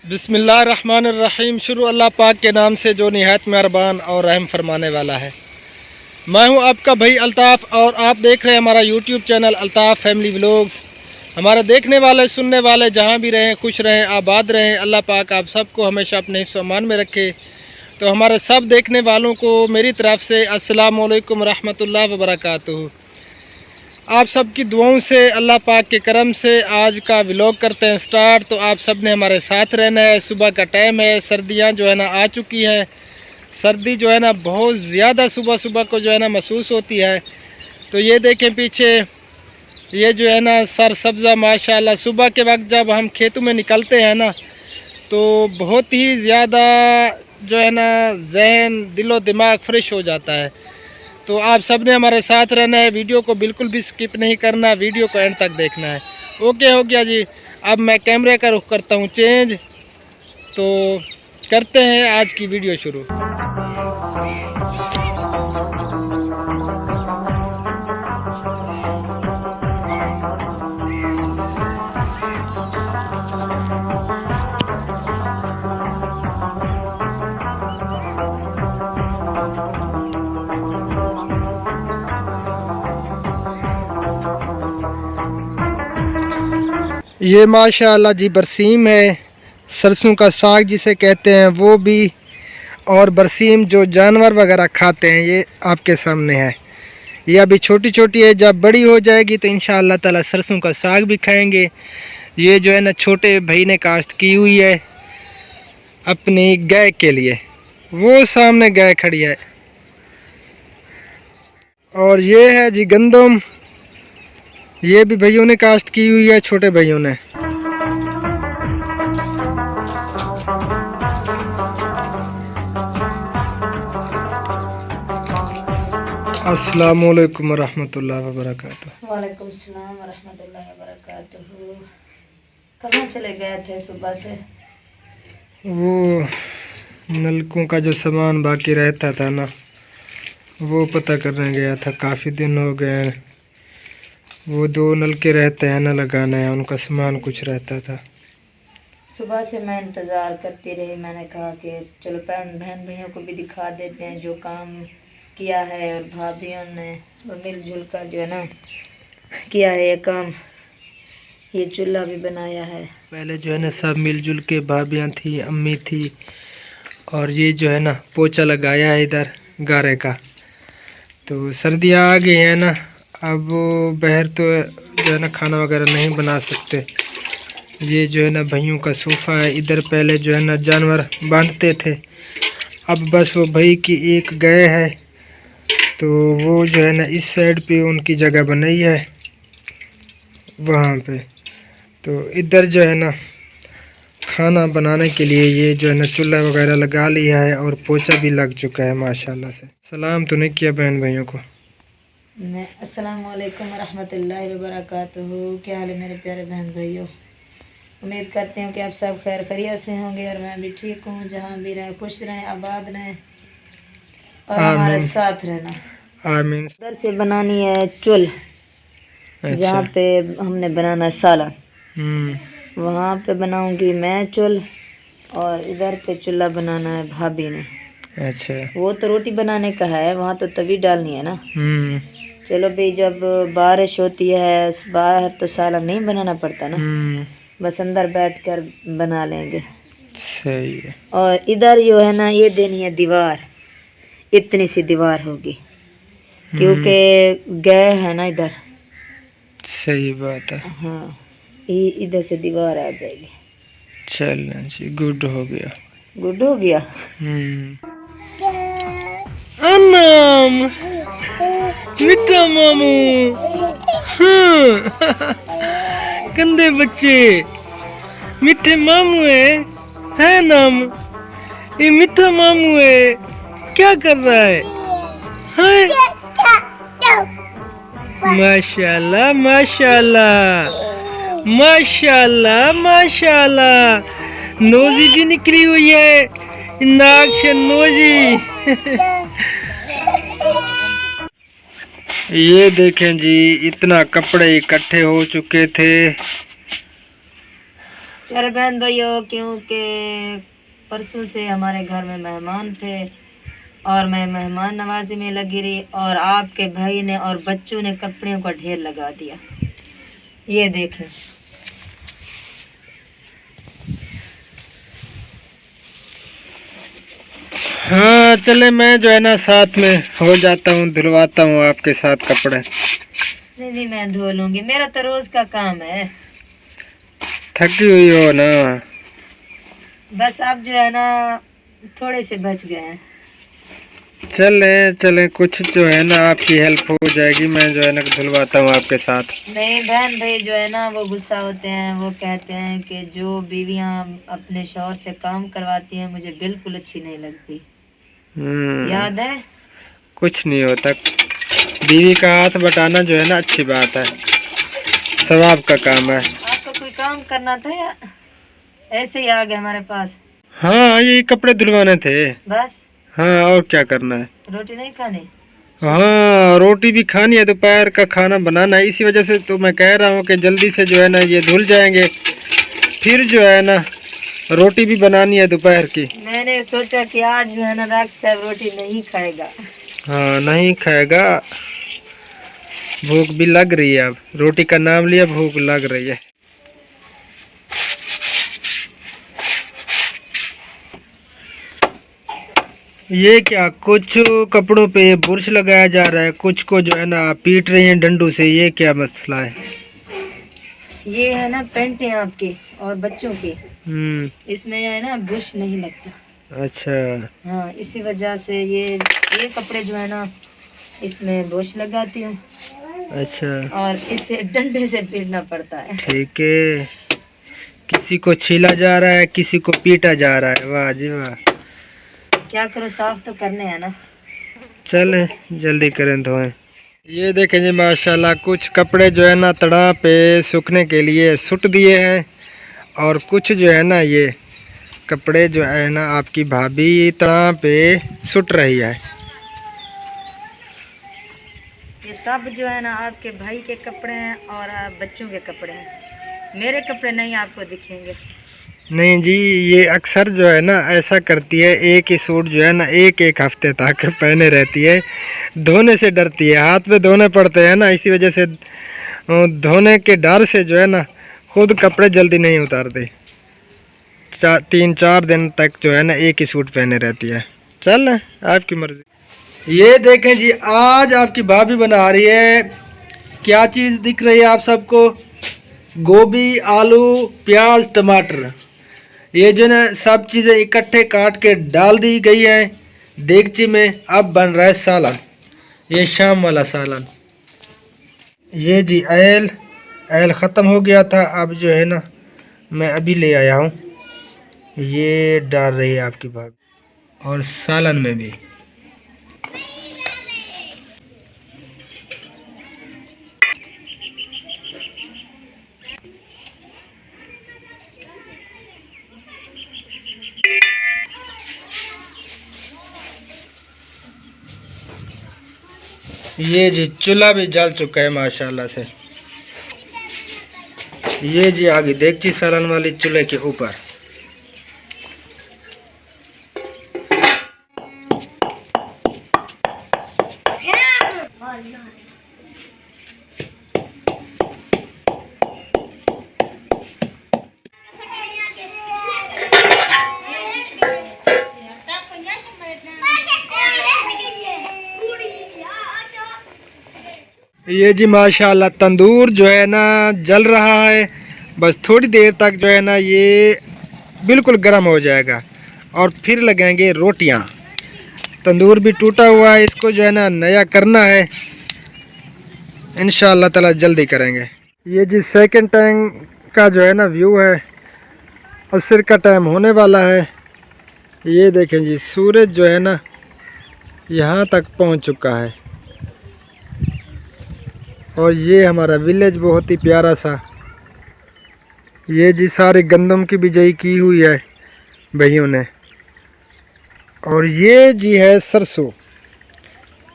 बिस्मिल्लाहिर्रहमानिर्रहीम। शुरू अल्लाह पाक के नाम से जो निहायत मेहरबान और रहम फरमाने वाला है। मैं हूं आपका भाई अल्ताफ़ और आप देख रहे हैं हमारा YouTube channel Altaf family vlogs. हमारे देखने वाले सुनने वाले जहां भी रहें खुश रहें आबाद रहें। अल्लाह पाक आप सबको हमेशा अपने हिफ्ज़ अमान में रखे। तो हमारे सब देखने वालों को मेरी तरफ़ से अस्सलामु अलैकुम रहमतुल्लाहि व बरकातुहू। आप सबकी दुआओं से अल्लाह पाक के करम से आज का व्लॉग करते हैं स्टार्ट। तो आप सब ने हमारे साथ रहना है। सुबह का टाइम है, सर्दियां जो है ना आ चुकी हैं। सर्दी जो है ना बहुत ज़्यादा सुबह सुबह को जो है ना महसूस होती है। तो ये देखें पीछे, ये जो है ना सरसब्ज़ा माशाल्लाह। सुबह के वक्त जब हम खेतों में निकलते हैं ना तो बहुत ही ज़्यादा जो है ना जहन दिलो दिमाग फ्रेश हो जाता है। तो आप सब ने हमारे साथ रहना है, वीडियो को बिल्कुल भी स्किप नहीं करना, वीडियो को एंड तक देखना है। ओके हो गया जी। अब मैं कैमरे का रुख करता हूँ चेंज। तो करते हैं आज की वीडियो शुरू। ये माशाअल्लाह जी बरसीम है, सरसों का साग जिसे कहते हैं वो भी, और बरसीम जो जानवर वगैरह खाते हैं ये आपके सामने है। ये अभी छोटी छोटी है, जब बड़ी हो जाएगी तो इंशाअल्लाह ताला सरसों का साग भी खाएंगे। ये जो है ना छोटे भाई ने काश्त की हुई है अपनी गाय के लिए, वो सामने गाय खड़ी है। और ये है जी गंदम, ये भी भाइयों ने काश्त की हुई है, छोटे भाइयों ने। अस्सलामु अलैकुम रहमतुल्लाहि व बरकातुहू। वालेकुम सलाम रहमतुल्लाहि व बरकातुहू। कहाँ चले गए थे सुबह से? वो नलकों का जो सामान बाकी रहता था ना वो पता करने गया था। काफ़ी दिन हो गए हैं, वो 2 नलके रहते हैं ना लगाने हैं, उनका सामान कुछ रहता था। सुबह से मैं इंतज़ार करती रही। मैंने कहा कि चलो बहन भैया को भी दिखा देते हैं जो काम किया है, और भाभीयों ने और मिलजुल कर जो है ना किया है ये काम। ये चूल्हा भी बनाया है। पहले जो है ना सब मिलजुल के, भाभियाँ थी, अम्मी थी, और ये जो है ना पोछा लगाया है इधर गारे का। तो सर्दियाँ आ गई हैं ना, अब वो बाहर तो जो है ना खाना वगैरह नहीं बना सकते। ये जो है ना भैयों का सोफ़ा है। इधर पहले जो है ना जानवर बांधते थे, अब बस वो भाई की एक गाय है तो वो जो है ना इस साइड पे उनकी जगह बनाई है वहाँ पे। तो इधर जो है ना खाना बनाने के लिए ये जो है ना चूल्हा वगैरह लगा लिया है और पोछा भी लग चुका है माशाल्लाह से। सलाम तो नहीं किया बहन भाइयों को? मैं अस्सलामु अलैकुम रहमतुल्लाहि व बरकातुहू। क्या हाल है मेरे प्यारे बहन भाइयों? उम्मीद करते हैं कि आप सब खैर खैरियत से होंगे और मैं भी ठीक हूँ। जहाँ भी रहें खुश रहें आबाद रहें और हमारे साथ रहना। आमीन। इधर से बनानी है चुल, जहाँ पे हमने बनाना सालन, वहाँ पे बनाऊंगी मैं चुल, और इधर पे चूल्हा बनाना है भाभी ने। अच्छा, वो तो रोटी बनाने का है, वहाँ तो तवी डालनी है ना। चलो भाई, जब बारिश होती है बाहर तो सालन नहीं बनाना पड़ता ना, बस अंदर बैठकर बना लेंगे। सही है। और इधर जो है ना ये देनी है दीवार, इतनी सी दीवार होगी क्योंकि गए है ना इधर। सही बात है। हाँ, इधर से दीवार आ जाएगी। चलना जी, गुड हो गया। गुड हो गया। अन्नम मिठा मामू। हाँ गंदे बच्चे मिठे मामू है नाम। ये मिठा मामू है, क्या कर रहा है? माशाल्लाह माशाल्लाह माशाल्लाह माशाल्लाह। नोजी भी निकली हुई है, नाक से नोजी। ये देखें जी, इतना कपड़े इकट्ठे हो चुके थे। प्यारे बहन भाइयों, क्योंकि परसों से हमारे घर में मेहमान थे और मैं मेहमान नवाजी में लगी रही और आपके भाई ने और बच्चों ने कपड़ों का ढेर लगा दिया। ये देखें, हाँ चले, मैं जो है ना साथ में हो जाता हूँ, धुलवाता हूँ आपके साथ कपड़े। नहीं मैं धो लूंगी, मेरा तो रोज का काम है। थकी हुई हो ना? बस अब जो है ना थोड़े से बच गए हैं। चले कुछ जो है ना आपकी हेल्प हो जाएगी, मैं जो है ना धुलवाता हूँ आपके साथ। नहीं बहन भाई जो है ना वो गुस्सा होते हैं, वो कहते हैं कि जो बीवियां अपने शौहर से काम करवाती हैं मुझे बिल्कुल अच्छी नहीं लगती। याद है? कुछ नहीं होता, बीवी का हाथ बटाना जो है ना अच्छी बात है, सवाब का काम है। आपको कोई काम करना था या ऐसे ही आ गए हमारे पास? हाँ ये कपड़े धुलवाने थे बस। हाँ और क्या करना है? रोटी नहीं खानी? हाँ रोटी भी खानी है, दोपहर का खाना बनाना है, इसी वजह से तो मैं कह रहा हूँ कि जल्दी से जो है ना ये धुल जाएंगे, फिर जो है ना रोटी भी बनानी है दोपहर की। मैंने सोचा कि आज जो है ना राक्षस साहब रोटी नहीं खाएगा। हाँ नहीं खाएगा, भूख भी लग रही है, अब रोटी का नाम लिया भूख लग रही है। ये क्या, कुछ कपड़ों पे बुरश लगाया जा रहा है, कुछ को जो है ना पीट रही हैं डंडू से, ये क्या मसला है? ये है ना पेंट है आपकी और बच्चों की, इसमें है ना बुरश नहीं लगता। अच्छा हाँ इसी वजह से ये कपड़े जो है ना इसमें बुरश लगाती हूँ। अच्छा और इसे डंडे से पीटना पड़ता है। ठीक है, किसी को छीला जा रहा है, किसी को पीटा जा रहा है, वाह जी वाह। क्या करो, साफ तो करने हैं ना। चले जल्दी करें धोएं। ये देखें जी माशाल्लाह, कुछ कपड़े जो है ना तड़ा पे सूखने के लिए सुट दिए हैं, और कुछ जो है ना ये कपड़े जो है ना आपकी भाभी तड़ा पे सुट रही है। ये सब जो है ना आपके भाई के कपड़े हैं और बच्चों के कपड़े हैं, मेरे कपड़े नहीं आपको दिखेंगे। नहीं जी, ये अक्सर जो है ना ऐसा करती है, एक ही सूट जो है ना एक हफ्ते तक पहने रहती है, धोने से डरती है, हाथ पे धोने पड़ते हैं ना, इसी वजह से धोने के डर से जो है ना खुद कपड़े जल्दी नहीं उतारते, 3-4 दिन तक जो है ना एक ही सूट पहने रहती है। चल आपकी मर्जी। ये देखें जी, आज आपकी भाभी बना रही है, क्या चीज़ दिख रही है आप सबको? गोभी, आलू, प्याज, टमाटर, ये जो ना सब चीज़ें इकट्ठे काट के डाल दी गई हैं देगची में। अब बन रहा है सालन, ये शाम वाला सालन। ये जी ऐल ख़त्म हो गया था, अब जो है ना मैं अभी ले आया हूँ, ये डाल रही है आपकी भाभी, और सालन में भी। ये जी चूल्हा भी जल चुका है माशाल्लाह से। ये जी आगे देगची सालन वाली चूल्हे के ऊपर। ये जी माशाल्लाह तंदूर जो है ना जल रहा है, बस थोड़ी देर तक जो है ना ये बिल्कुल गर्म हो जाएगा और फिर लगाएंगे रोटियां। तंदूर भी टूटा हुआ है, इसको जो है ना नया करना है, इंशाअल्लाह ताला जल्दी करेंगे। ये जी सेकंड टैंक का जो है ना व्यू है, असर का टाइम होने वाला है। ये देखें जी, सूरज जो है ना यहाँ तक पहुँच चुका है और ये हमारा विलेज बहुत ही प्यारा सा। ये जी सारे गंदम की बिजाई की हुई है भाइयों ने, और ये जी है सरसों,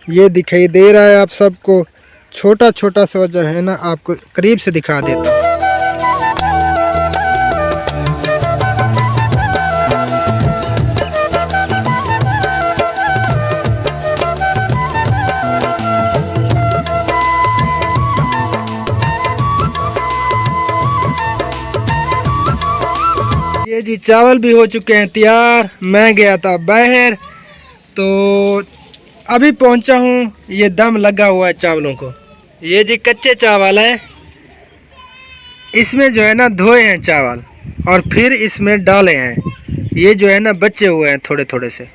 ये दिखाई दे रहा है आप सबको। छोटा छोटा सा जो है ना आपको करीब से दिखा देता हूँ। ये जी चावल भी हो चुके हैं तैयार। मैं गया था बाहर तो अभी पहुंचा हूँ, ये दम लगा हुआ है चावलों को। ये जी कच्चे चावल हैं, इसमें जो है ना धोए हैं चावल और फिर इसमें डाले हैं। ये जो है ना बचे हुए हैं थोड़े थोड़े से।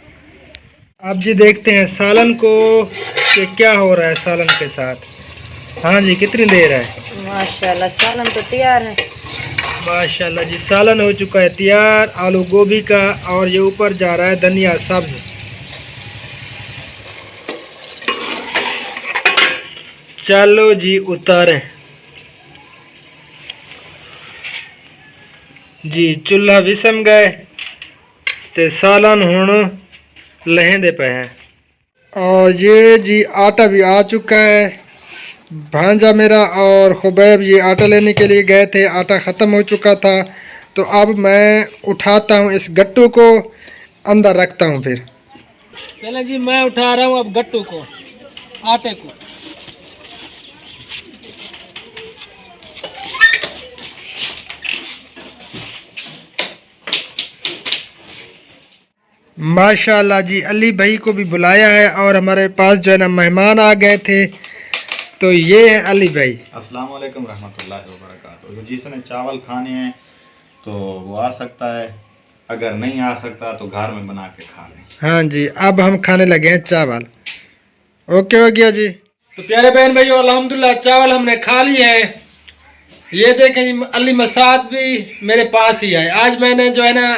अब जी देखते हैं सालन को कि क्या हो रहा है सालन के साथ। हाँ जी, कितनी देर है? माशाल्लाह सालन तो तैयार है। माशाल्लाह जी, सालन हो चुका है तैयार आलू गोभी का, और ये ऊपर जा रहा है धनिया सब्ज। चलो जी उतारें जी, चूल्हा विसम गए ते सालन हुण लहेंदे पे हैं। और ये जी आटा भी आ चुका है। भांजा मेरा और खुबैब ये आटा लेने के लिए गए थे, आटा ख़त्म हो चुका था, तो अब मैं उठाता हूँ इस गट्टू को, अंदर रखता हूँ। फिर चले जी, मैं उठा रहा हूँ अब गट्टू को, आटे को। माशाल्लाह जी, अली भाई को भी बुलाया है और हमारे पास जो है ना मेहमान आ गए थे, तो ये है अली भाई। अस्सलाम वालेकुम रहमतुल्लाहि व बरकातुहू। जिसने चावल खाने हैं तो वो आ सकता है, अगर नहीं आ सकता तो घर में बना के खा लें। हाँ जी, अब हम खाने लगे हैं चावल। ओके हो गया जी। तो प्यारे बहन भाइयों, अल्हम्दुलिल्लाह चावल हमने खा लिए हैं। ये देखें जी, अली मसाद भी मेरे पास ही है। आज मैंने जो है ना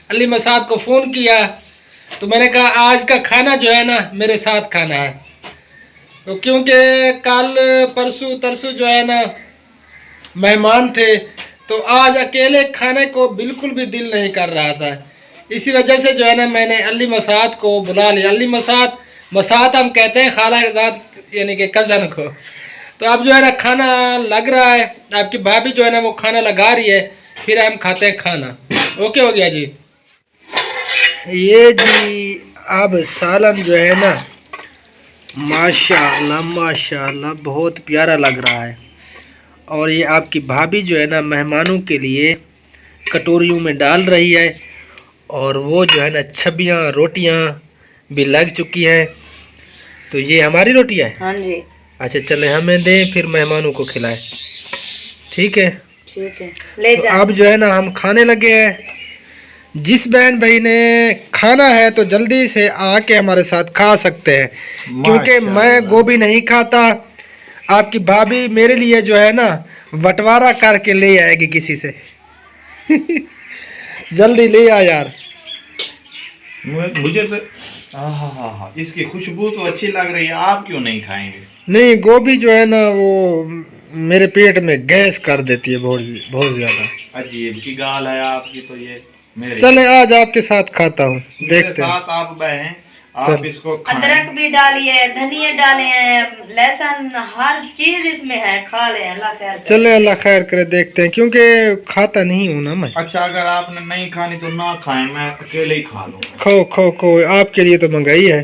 अली मसाद को फ़ोन किया, तो मैंने कहा आज का खाना जो है ना मेरे साथ खाना है। तो क्योंकि कल परसों तरसों जो है ना मेहमान थे, तो आज अकेले खाने को बिल्कुल भी दिल नहीं कर रहा था। इसी वजह से जो है ना मैंने अली मसाद को बुला लिया। अली मसाद, मसाद हम कहते हैं खालाजाद यानी कि कज़न को। तो अब जो है ना खाना लग रहा है, आपकी भाभी जो है ना वो खाना लगा रही है, फिर हम खाते हैं खाना। ओके हो गया जी। ये जी अब सालन जो है ना माशाल्लाह माशाल्लाह बहुत प्यारा लग रहा है। और ये आपकी भाभी जो है ना मेहमानों के लिए कटोरियों में डाल रही है, और वो जो है ना छबियाँ रोटियाँ भी लग चुकी हैं। तो ये हमारी रोटी है। हाँ जी। अच्छा चले, हमें दें फिर मेहमानों को खिलाएं। ठीक है, ठीक है, ले तो जा। अब जो है ना हम खाने लगे हैं। जिस बहन भाई ने खाना है तो जल्दी से आके हमारे साथ खा सकते हैं, क्योंकि मैं गोभी नहीं खाता। आपकी भाभी मेरे लिए जो है ना बंटवारा करके ले आएगी किसी से। जल्दी ले आ यार। मुझे तो हाँ, इसकी खुशबू तो अच्छी लग रही है, आप क्यों नहीं खाएंगे? नहीं, गोभी जो है ना वो मेरे पेट में गैस कर देती है बहुत बहुत ज़्यादा। अजीब की गाल है आपकी तो ये। मेरे चले आज आपके साथ खाता हूँ, देखते हैं। साथ आप बहें, आप इसको खाएं। अदरक भी डालिए, धनिया डाले हैं, लहसुन, हर चीज इसमें है, खा ले। अल्लाह खैर करे। चले अल्लाह खैर करे, देखते हैं, क्योंकि खाता नहीं हूँ ना मैं। अच्छा, अगर आपने नहीं खानी तो ना खाएं, मैं अकेले ही खा लूँगा। खो खो खो, आपके लिए तो मंगाई है।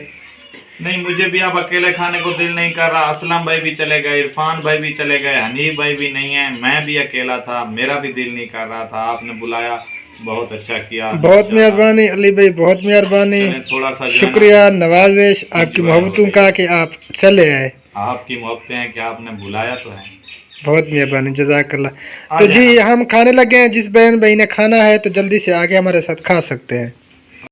नहीं, मुझे भी अब अकेले खाने को दिल नहीं कर रहा। असलम भाई भी चले गए, इरफान भाई भी चले गए, हनीफ भाई भी नहीं है, मैं भी अकेला था, मेरा भी दिल नहीं कर रहा था। आपने बुलाया, बहुत अच्छा किया। बहुत मेहरबानी अली भाई, बहुत मेहरबानी, थोड़ा सा शुक्रिया, नवाजिश आपकी मोहब्बतों का कि आप चले आए। आपकी मोहब्बतें हैं कि आपने बुलाया तो है। बहुत मेहरबानी, जज़ाकल्लाह। तो जी हम खाने लगे हैं। जिस बहन भाई ने खाना है तो जल्दी से आके हमारे साथ खा सकते हैं।